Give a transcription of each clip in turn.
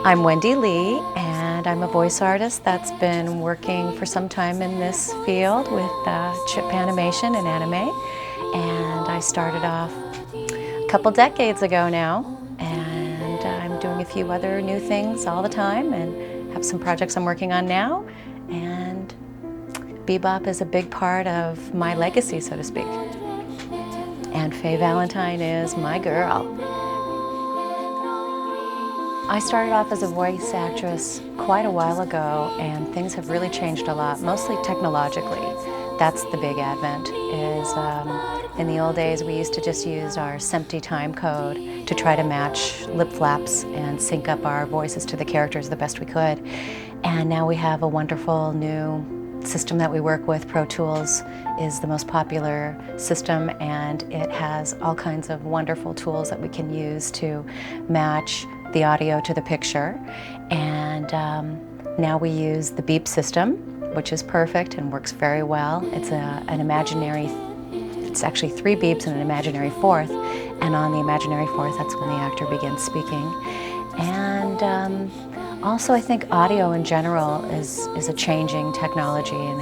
I'm Wendy Lee, and I'm a voice artist that's been working for some time in this field with chip animation and anime. And I started off a couple decades ago now, and I'm doing a few other new things all the time and have some projects I'm working on now. And Bebop is a big part of my legacy, so to speak. And Faye Valentine is my girl. I started off as a voice actress quite a while ago, and things have really changed a lot, mostly technologically. That's the big advent, is in the old days we used to just use our SMPTE time code to try to match lip flaps and sync up our voices to the characters the best we could. And now we have a wonderful new system that we work with. Pro Tools is the most popular system, and it has all kinds of wonderful tools that we can use to match the audio to the picture. And now we use the beep system, which is perfect and works very well. It's it's actually 3 beeps and an imaginary fourth, and on the imaginary fourth, that's when the actor begins speaking. And also I think audio in general is a changing technology, and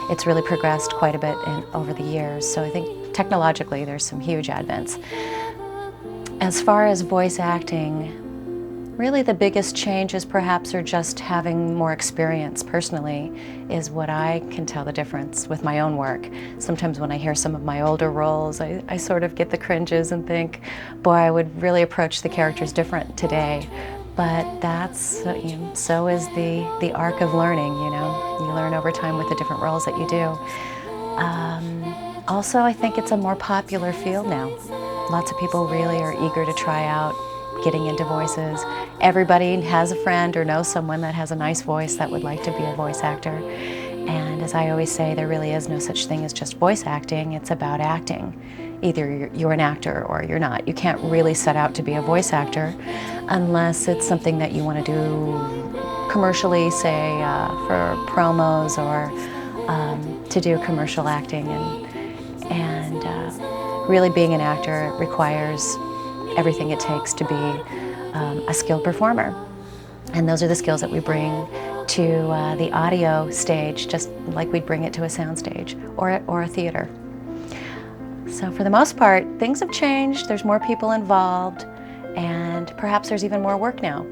it's really progressed quite a bit over the years. So I think technologically there's some huge advents. As far as voice acting, really the biggest changes perhaps are just having more experience personally is what I can tell the difference with my own work. Sometimes when I hear some of my older roles, I sort of get the cringes and think, boy, I would really approach the characters different today. But that's, so is the arc of learning, you know. You learn over time with the different roles that you do. Also, I think it's a more popular field now. Lots of people really are eager to try out getting into voices. Everybody has a friend or knows someone that has a nice voice that would like to be a voice actor. And as I always say, there really is no such thing as just voice acting. It's about acting. Either you're an actor or you're not. You can't really set out to be a voice actor unless it's something that you want to do commercially, say for promos, or to do commercial acting. And really being an actor requires everything it takes to be a skilled performer. And those are the skills that we bring to the audio stage, just like we'd bring it to a sound stage or a theater. So for the most part, things have changed. There's more people involved, and perhaps there's even more work now.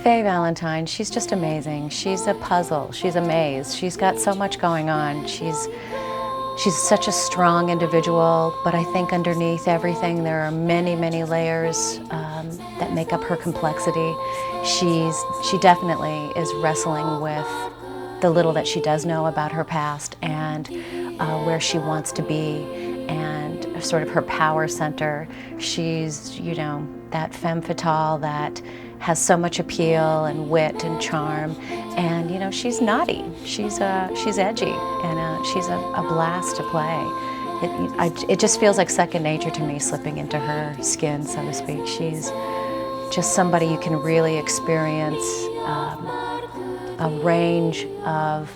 Faye Valentine, she's just amazing. She's a puzzle. She's a maze. She's got so much going on. She's such a strong individual, but I think underneath everything there are many, many layers that make up her complexity. She definitely is wrestling with the little that she does know about her past and where she wants to be, and sort of her power center. She's, that femme fatale that has so much appeal and wit and charm, and she's naughty, she's edgy, and she's a blast to play. It just feels like second nature to me, slipping into her skin, so to speak. She's just somebody you can really experience a range of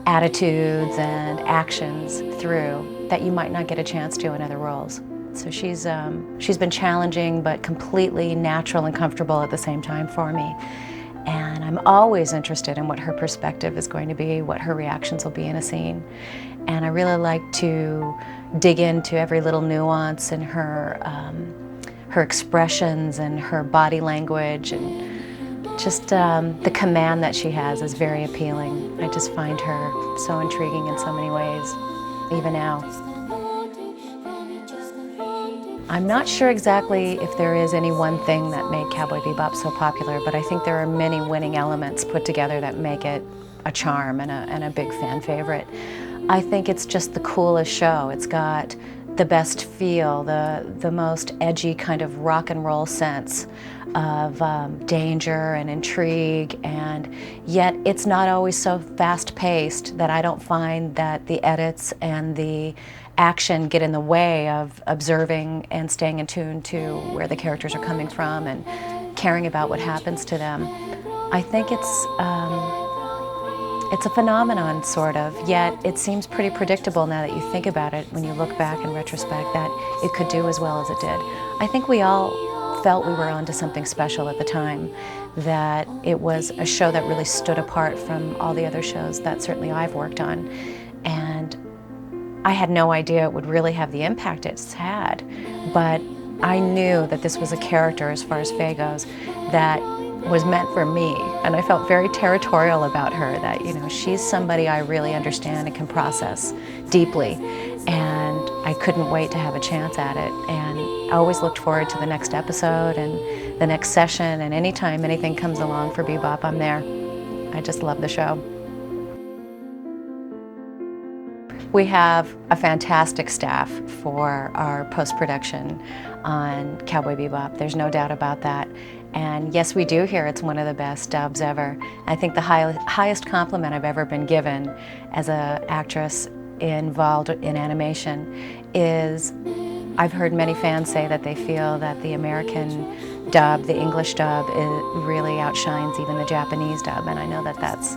attitudes and actions through that you might not get a chance to in other roles. So she's been challenging, but completely natural and comfortable at the same time for me. And I'm always interested in what her perspective is going to be, what her reactions will be in a scene. And I really like to dig into every little nuance in her expressions and her body language, and just the command that she has is very appealing. I just find her so intriguing in so many ways, even now. I'm not sure exactly if there is any one thing that made Cowboy Bebop so popular, but I think there are many winning elements put together that make it a charm and a big fan favorite. I think it's just the coolest show. It's got the best feel, the most edgy kind of rock and roll sense of danger and intrigue, and yet it's not always so fast-paced that I don't find that the edits and the action get in the way of observing and staying in tune to where the characters are coming from and caring about what happens to them. I think It's a phenomenon, sort of, yet it seems pretty predictable now that you think about it, when you look back in retrospect, that it could do as well as it did. I think we all felt we were onto something special at the time, that it was a show that really stood apart from all the other shows that certainly I've worked on. And I had no idea it would really have the impact it's had, but I knew that this was a character, as far as Faye goes, that was meant for me, and I felt very territorial about her, that, you know, she's somebody I really understand and can process deeply, and I couldn't wait to have a chance at it. And I always looked forward to the next episode and the next session, and anytime anything comes along for Bebop, I'm there. I just love the show. We have a fantastic staff for our post-production on Cowboy Bebop. There's no doubt about that. And yes, we do hear it's one of the best dubs ever. I think the highest compliment I've ever been given as an actress involved in animation is, I've heard many fans say that they feel that the American dub, the English dub, really outshines even the Japanese dub, and I know that that's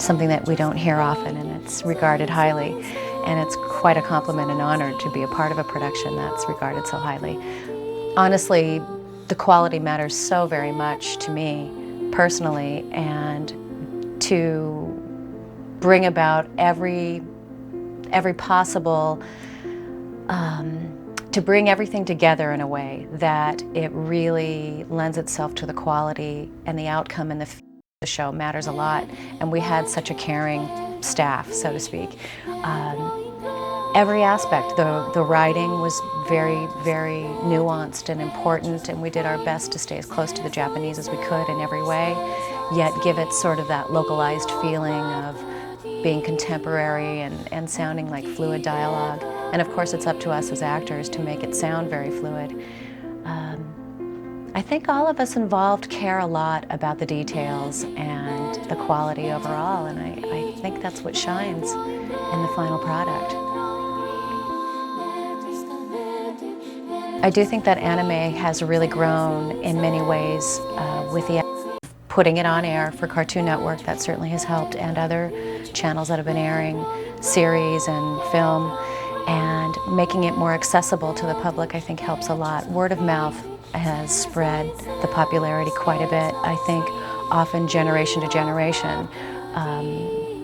something that we don't hear often, and it's regarded highly. And it's quite a compliment and honor to be a part of a production that's regarded so highly. Honestly, the quality matters so very much to me personally, and to bring about every possible, to bring everything together in a way that it really lends itself to the quality and the outcome and the show matters a lot. And we had such a caring staff, so to speak. Every aspect, the writing was very, very nuanced and important, and we did our best to stay as close to the Japanese as we could in every way, yet give it sort of that localized feeling of being contemporary and sounding like fluid dialogue. And of course it's up to us as actors to make it sound very fluid. I think all of us involved care a lot about the details and the quality overall, and I think that's what shines in the final product. I do think that anime has really grown in many ways with the putting it on air for Cartoon Network. That certainly has helped, and other channels that have been airing series and film, and making it more accessible to the public, I think, helps a lot. Word of mouth has spread the popularity quite a bit. I think often generation to generation,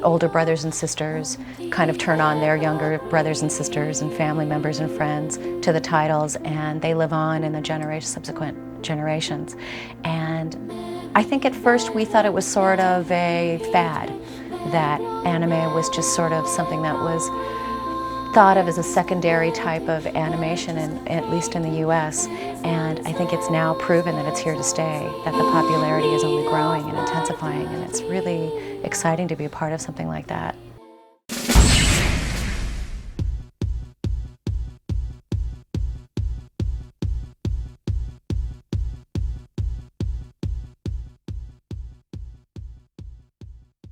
older brothers and sisters kind of turn on their younger brothers and sisters and family members and friends to the titles, and they live on in the subsequent generations. And I think at first we thought it was sort of a fad, that anime was just sort of something that was thought of as a secondary type of animation, at least in the US, and I think it's now proven that it's here to stay, that the popularity is only growing and intensifying, and it's really exciting to be a part of something like that.